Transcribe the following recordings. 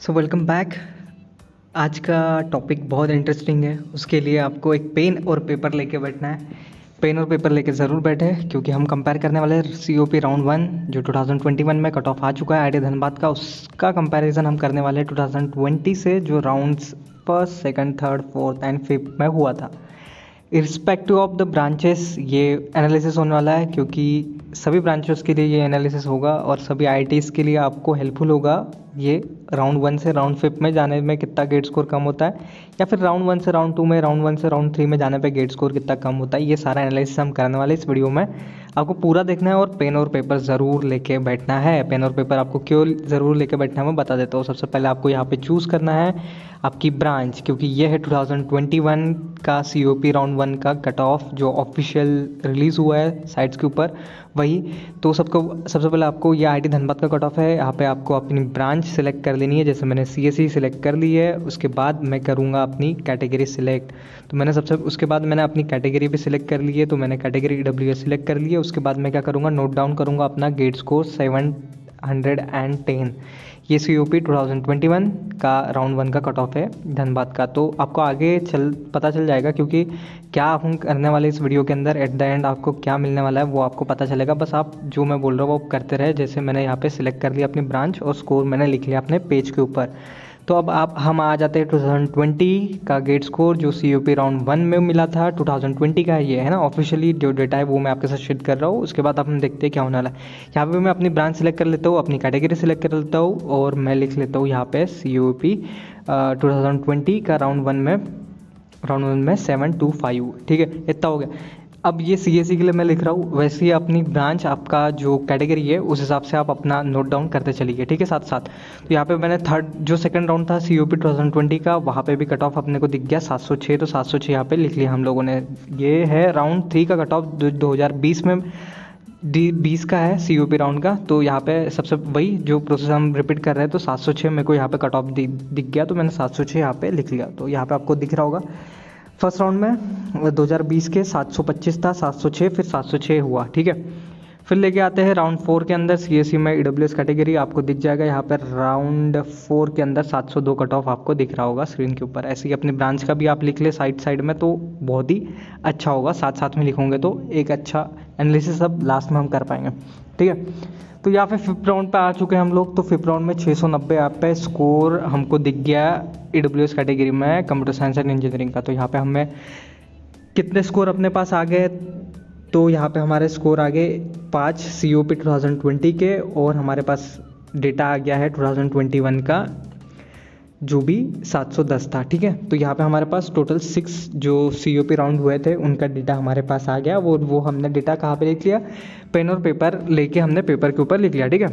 So welcome back. आज का topic बहुत इंटरेस्टिंग है। उसके लिए आपको एक पेन और पेपर लेके बैठना है। पेन और पेपर लेके ज़रूर बैठे क्योंकि हम कंपेयर करने वाले हैं COP राउंड 1 जो 2021 में कट ऑफ आ चुका है IIT धनबाद का। उसका कंपैरिजन हम करने वाले हैं 2020 से जो rounds first, second, third, fourth and fifth में हुआ था। इर्रिस्पेक्टिव ऑफ द ब्रांचेस ये एनालिसिस होने वाला है क्योंकि सभी ब्रांचेस के लिए ये एनालिसिस होगा और सभी IITs के लिए आपको हेल्पफुल होगा। ये राउंड 1 से राउंड 5 में जाने में कितना गेट स्कोर कम होता है या फिर राउंड 1 से राउंड 2 में, राउंड 1 से राउंड 3 में जाने पे गेट स्कोर कितना कम होता है, ये सारा एनालिसिस हम करने वाले इस वीडियो में। आपको पूरा देखना है और पेन और पेपर ज़रूर लेके बैठना है। पेन और पेपर आपको क्यों ज़रूर लेके बैठना है मैं बता देता हूँ। सबसे पहले आपको यहाँ पे चूज़ करना है आपकी ब्रांच, क्योंकि ये है 2021 का COP राउंड 1 का कट ऑफ जो ऑफिशियल रिलीज़ हुआ है साइट्स के ऊपर वही। तो सबसे पहले आपको ये IIT धनबाद का कट ऑफ है। यहाँ पे आपको अपनी ब्रांच सेलेक्ट कर लेनी है। जैसे मैंने CSE सेलेक्ट कर ली है, उसके बाद मैं करूँगा अपनी कैटेगरी सिलेक्ट। तो मैंने उसके बाद मैंने अपनी कैटेगरी भी सिलेक्ट कर ली है, तो मैंने कैटेगरी EWS सिलेक्ट कर ली है। उसके बाद मैं क्या करूँगा, नोट डाउन करूँगा अपना गेट स्कोर 710। ये COP 2021 का राउंड 1 का कट ऑफ है धनबाद का। तो आपको आगे पता चल जाएगा क्योंकि क्या हम करने वाले इस वीडियो के अंदर एट द एंड आपको क्या मिलने वाला है वो आपको पता चलेगा। बस आप जो मैं बोल रहा हूँ वो करते रहे। जैसे मैंने यहाँ पे सिलेक्ट कर लिया अपनी ब्रांच और स्कोर मैंने लिख लिया अपने पेज के ऊपर। तो अब हम आ जाते हैं 2020 का गेट स्कोर जो COP राउंड 1 में मिला था। 2020 का ये है ना, ऑफिशियली जो डेटा है वो मैं आपके साथ शेयर कर रहा हूँ। उसके बाद अब हम देखते हैं क्या होने वाला है। यहाँ पे मैं अपनी ब्रांच सेलेक्ट कर लेता हूँ, अपनी कैटेगरी सेलेक्ट कर लेता हूँ और मैं लिख लेता हूँ यहाँ पे COP 2020 का राउंड 1 में 725। ठीक है, इतना हो गया। अब ये CSE के लिए मैं लिख रहा हूँ, वैसे ही अपनी ब्रांच आपका जो कैटेगरी है उस हिसाब से आप अपना नोट डाउन करते चलिए। ठीक है, साथ साथ। तो यहाँ पे मैंने जो सेकंड राउंड था COP 2020 का, वहाँ पे भी कट ऑफ अपने को दिख गया 706। तो 706 यहाँ पे लिख लिया हम लोगों ने। ये है राउंड 3 का कट ऑफ 2020 में 20 का है COP राउंड का। तो यहाँ पे सबसे वही जो प्रोसेस हम रिपीट कर रहे हैं। तो 706 मेरे को यहाँ पे कट ऑफ दिख गया, तो मैंने 706 यहाँ पे लिख लिया। तो यहाँ पे आपको दिख रहा होगा फर्स्ट राउंड में 2020 के 725 था, 706 फिर 706 हुआ। ठीक है, फिर लेके आते हैं राउंड 4 के अंदर CSE में EWS कैटेगरी आपको दिख जाएगा यहाँ पर राउंड 4 के अंदर 702 कट ऑफ आपको दिख रहा होगा स्क्रीन के ऊपर। ऐसे ही अपनी ब्रांच का भी आप लिख ले साइड में, तो बहुत ही अच्छा होगा। साथ में लिखोगे तो एक अच्छा एनालिसिस अब लास्ट में हम कर पाएंगे। ठीक है, तो यहाँ पे फिफ्थ राउंड पे आ चुके हैं हम लोग। तो फिफ्थ राउंड में 690 यहाँ पे स्कोर हमको दिख गया EWS कैटेगरी में कंप्यूटर साइंस एंड इंजीनियरिंग का। तो यहाँ पे हमें कितने स्कोर अपने पास आ गए, तो यहाँ पे हमारे स्कोर आ गए 5 COP 2020 के और हमारे पास डेटा आ गया है 2021 का जो भी 710 था। ठीक है, तो यहाँ पे हमारे पास टोटल 6 जो COP राउंड हुए थे उनका डेटा हमारे पास आ गया। वो हमने डेटा कहाँ पे लिख लिया, पेन और पेपर लेके हमने पेपर के ऊपर लिख लिया। ठीक है,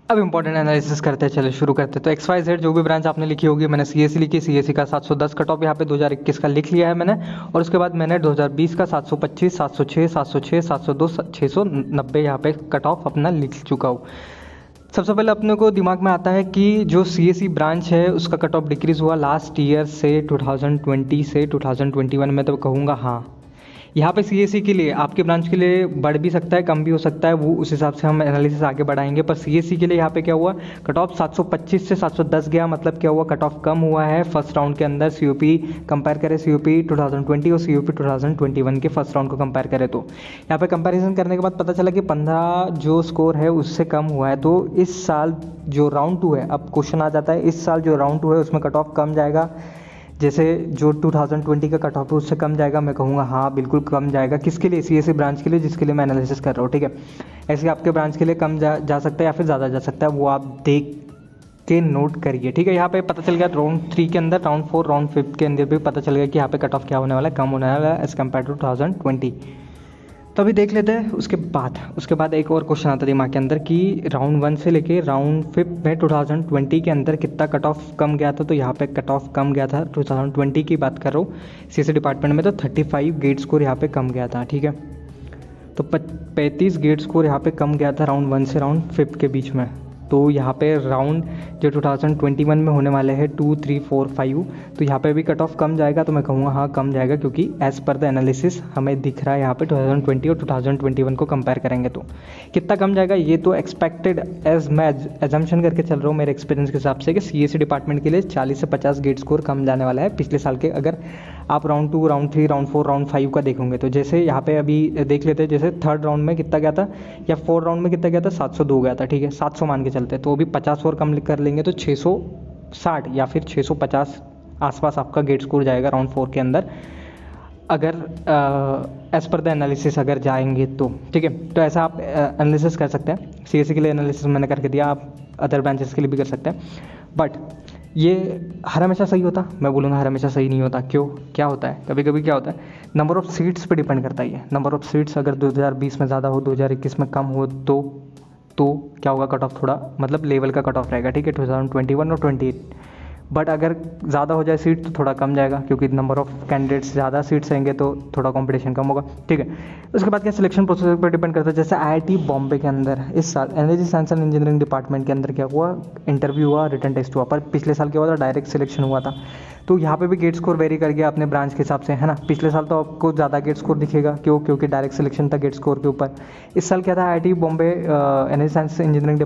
अब इंपॉर्टेंट एनालिसिस करते हैं, चलो शुरू करते हैं। तो XYZ जो भी ब्रांच आपने लिखी होगी, मैंने CSE लिखी, CSE का 710 कट ऑफ यहाँ पे 2021 का लिख लिया है मैंने। और उसके बाद मैंने 2020 का 725, 706, 706, 702, 690 यहाँ पे कट ऑफ अपना लिख चुका हूँ। सबसे पहले अपने को दिमाग में आता है कि जो CSE ब्रांच है उसका कट ऑफ डिक्रीज़ हुआ लास्ट ईयर से 2020 से 2021 में। तो कहूँगा हाँ, यहाँ पे CSE के लिए आपके ब्रांच के लिए बढ़ भी सकता है, कम भी हो सकता है, वो उस हिसाब से हम एनालिसिस आगे बढ़ाएंगे। पर CSE के लिए यहाँ पे क्या हुआ, कट ऑफ 725 से 710 गया। मतलब क्या हुआ, कट ऑफ कम हुआ है फर्स्ट राउंड के अंदर। COP कंपेयर करें COP 2020 और COP 2021 के फर्स्ट राउंड को कंपेयर करें तो यहाँ पे कंपेरिजन करने के बाद पता चला कि 15 जो स्कोर है उससे कम हुआ है। तो इस साल जो राउंड 2 है, अब क्वेश्चन आ जाता है, इस साल जो राउंड 2 है उसमें कट ऑफ कम जाएगा, जैसे जो 2020 का कट ऑफ है उससे कम जाएगा। मैं कहूँगा हाँ बिल्कुल कम जाएगा। किसके लिए, CSE ब्रांच के लिए जिसके लिए मैं एनालिसिस कर रहा हूँ। ठीक है, ऐसे आपके ब्रांच के लिए कम जा सकता है या फिर ज़्यादा जा सकता है, वो आप देख के नोट करिए। ठीक है, यहाँ पे पता चल गया राउंड 3 के अंदर, राउंड 4, राउंड 5 के अंदर भी पता चल गया कि यहाँ पे कट ऑफ क्या होने वाला है, कम होने वाला है एज़ कम्पेयर टू 2020। तो अभी देख लेते हैं। उसके बाद एक और क्वेश्चन आता है दिमाग के अंदर कि राउंड 1 से लेके राउंड 5 में 2020 के अंदर कितना कट ऑफ कम गया था। तो यहाँ पे कट ऑफ कम गया था, 2020 की बात कर रहा हूँ CSE डिपार्टमेंट में, तो 35 गेट स्कोर यहाँ पे कम गया था। ठीक है, तो 35 गेट स्कोर यहाँ पे कम गया था राउंड 1 से राउंड 5 के बीच में। तो यहाँ पे राउंड जो 2021 में होने वाले हैं 2, 3, 4, 5, तो यहाँ पे भी कट ऑफ कम जाएगा। तो मैं कहूँगा हाँ कम जाएगा, क्योंकि एज़ पर द एनालिसिस हमें दिख रहा है यहाँ पे 2020 और 2021 को कंपेयर करेंगे तो कितना कम जाएगा ये तो एक्सपेक्टेड एज मैं एजम्पशन करके चल रहा हूँ मेरे एक्सपीरियंस के हिसाब से कि CSE डिपार्टमेंट के लिए 40 से 50 गेट स्कोर कम जाने वाला है पिछले साल के। अगर आप राउंड 2, राउंड 3, राउंड 4, राउंड 5 का देखोगे तो जैसे यहाँ पे अभी देख लेते हैं, जैसे थर्ड राउंड में कितना गया था या 4 राउंड में कितना गया था, 702 गया था, ठीक है 700 मान के चलते हैं। तो अभी 50 और कम कर लेंगे तो 660 या फिर 650 आसपास आपका गेट स्कोर जाएगा राउंड 4 के अंदर, अगर एज पर द एनालिसिस अगर जाएंगे तो, ठीक है। तो ऐसा आप एनालिसिस कर सकते हैं। CSE के लिए एनालिसिस मैंने करके दिया, आप अदर ब्रांचेस के लिए भी कर सकते हैं। बट ये हर हमेशा सही होता, मैं बोलूँगा हर हमेशा सही नहीं होता। क्यों, क्या होता है, कभी कभी क्या होता है, नंबर ऑफ़ सीट्स पे डिपेंड करता है। ये नंबर ऑफ़ सीट्स अगर 2020 में ज़्यादा हो, 2021 में कम हो तो क्या होगा, कट ऑफ थोड़ा मतलब लेवल का कट ऑफ रहेगा, ठीक है 2021 और 28। बट अगर ज़्यादा हो जाए सीट तो थोड़ा कम जाएगा, क्योंकि नंबर ऑफ़ कैंडिडेट्स ज़्यादा सीट्स रहेंगे तो थोड़ा कंपटीशन कम होगा, ठीक है। उसके बाद क्या सिलेक्शन प्रोसेस पर डिपेंड करता है। जैसे IIT बॉम्बे के अंदर इस साल energy science and engineering department के अंदर क्या हुआ, इंटरव्यू हुआ, रिटन टेस्ट हुआ, पर पिछले साल क्या हुआ था, डायरेक्ट सिलेक्शन हुआ था। तो यहाँ पे भी गेट स्कोर वेरी कर गया अपने ब्रांच के हिसाब से, है ना। पिछले साल तो आपको ज़्यादा गेट स्कोर दिखेगा, क्योंकि डायरेक्ट सिलेक्शन था गेट स्कोर के ऊपर। इस साल क्या था, IIT Bombay energy science engineering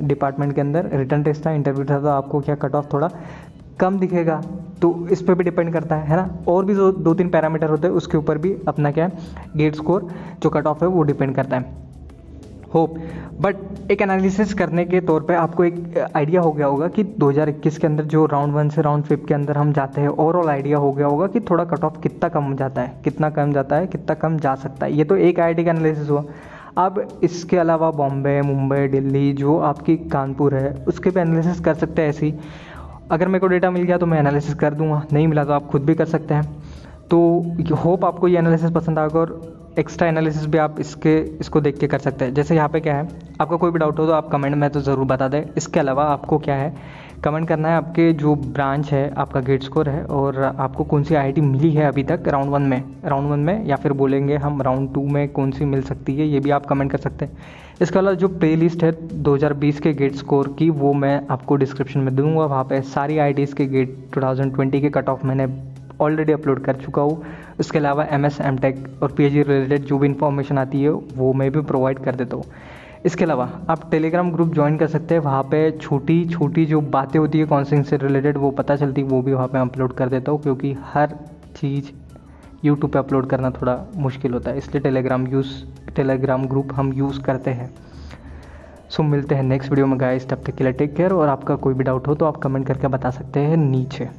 department के अंदर रिटन टेस्ट था, इंटरव्यू था, तो आपको क्या कट ऑफ थोड़ा कम दिखेगा। तो इस पर भी डिपेंड करता है ना। और भी जो 2-3 पैरामीटर होते हैं उसके ऊपर भी अपना क्या है गेट स्कोर जो कट ऑफ है वो डिपेंड करता है। होप बट एक एनालिसिस करने के तौर पे आपको एक आइडिया हो गया होगा कि 2021 के अंदर जो राउंड 1 से राउंड 5 के अंदर हम जाते हैं, ओवरऑल आइडिया हो गया होगा कि थोड़ा कट ऑफ कितना कम जाता है, कितना कम जाता है, कितना कम जा सकता है। ये तो एक IIT का एनालिसिस हुआ। अब इसके अलावा बॉम्बे, मुंबई, दिल्ली, जो आपकी कानपुर है, उसके भी एनालिसिस कर सकते हैं ऐसे ही। अगर मेरे को डेटा मिल गया तो मैं एनालिसिस कर दूंगा, नहीं मिला तो आप खुद भी कर सकते हैं। तो होप आपको ये एनालिसिस पसंद आएगा, और एक्स्ट्रा एनालिसिस भी आप इसको देख के कर सकते हैं। जैसे यहाँ पे क्या है, आपका कोई भी डाउट हो तो आप कमेंट में तो ज़रूर बता दें। इसके अलावा आपको क्या है, कमेंट करना है आपके जो ब्रांच है, आपका गेट स्कोर है, और आपको कौन सी IIT मिली है अभी तक राउंड वन में, या फिर बोलेंगे हम राउंड 2 में कौन सी मिल सकती है, ये भी आप कमेंट कर सकते हैं। इसके अलावा जो प्ले लिस्ट है 2020 के गेट स्कोर की, वो मैं आपको डिस्क्रिप्शन में दूंगा। वहाँ पे सारी IITs के गेट 2020 के कट ऑफ मैंने ऑलरेडी अपलोड कर चुका हूँ। इसके अलावा MS, MTech और PhD रिलेटेड जो भी इन्फॉर्मेशन आती है वो मैं भी प्रोवाइड कर देता हूँ। इसके अलावा आप टेलीग्राम ग्रुप ज्वाइन कर सकते हैं, वहाँ पे छोटी छोटी जो बातें होती है काउंसलिंग से रिलेटेड वो पता चलती है, वो भी वहाँ पे अपलोड कर देता हूँ, क्योंकि हर चीज़ यूट्यूब पे अपलोड करना थोड़ा मुश्किल होता है, इसलिए टेलीग्राम ग्रुप हम यूज़ करते हैं। सो मिलते हैं नेक्स्ट वीडियो में गाइस, तब तक के लिए टेक केयर। और आपका कोई भी डाउट हो तो आप कमेंट करके बता सकते हैं नीचे।